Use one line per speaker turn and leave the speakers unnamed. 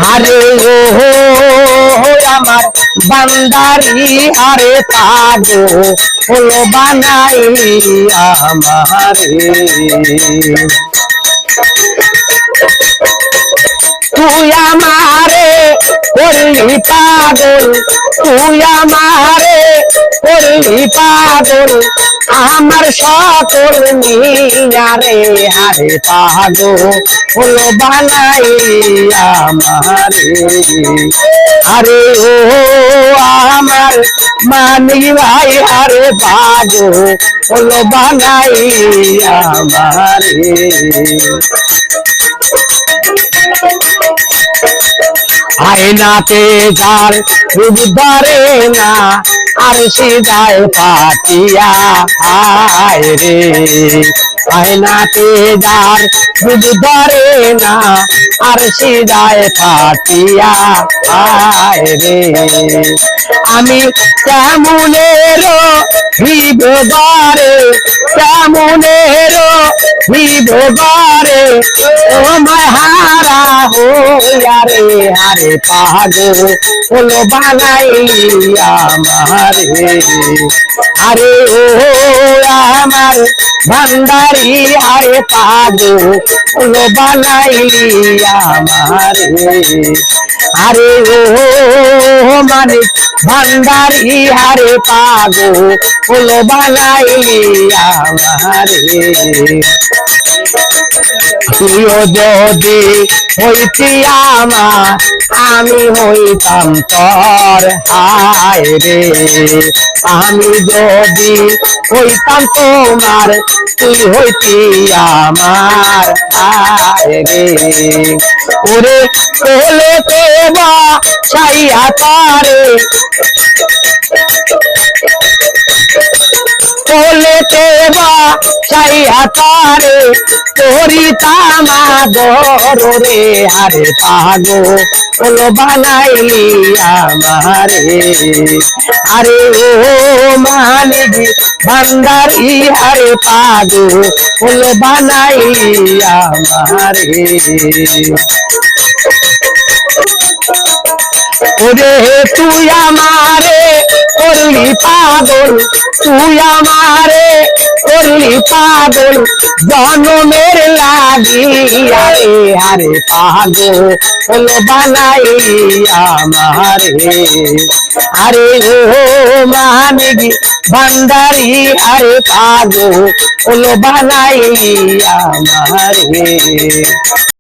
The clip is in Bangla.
আরে ও আমার বান্দারি আরে পাগো হলো বানাই আমারে তুই আমারে করলি পাগল তুই আমারে করলি পাগল আমার সকল নিয়ারে হারে পাগল হলো বানাই আমারে আরে ও আমার মানি ভাই আরে পাগল হলো বানাই আমারে আয়নাতে যার রূপ ধরে না আর সে যায় পাতিয়া আয় রে আয়নাতে যার রূপ ধরে না আর সে যায় পাতিয়া আয় রে আমি কেমনেরো ভিভবারে কেমনেরো ভিভবারে ও মাহারা হইয়া রে হারে পাগল হলো বানাই আমারে আরে ও আমার ভান্ডারি আরে পাগল হলো বানাই আমারে আরে ও মানে ভান্ডারি হারে পাগল হলো বানাই আমারে তুইও যদি হইতি আমার আমি হইতাম তোর হায় রে আমি যদি হইতাম তোমার তুই হইতি আমার হায় রে ওরে কোলে তোবা সাইয়া তারে কোলে তোবা সাইয়া তারে করিতামা দরে হারে পাগল হলো বানাইলি আমারে আরে ও মানিবি ভান্ডারি হারে পাগল হলো বানাইলি আমারে ওরে তুই আমারে করলি পাগল তুই আমারে করলি পাগল জনমের লাগিয়া রে হারে পাগল হলো বানাই আমারে আরে ও মানিবি ভান্ডারি হারে পাগল হলো বানাই আমারে।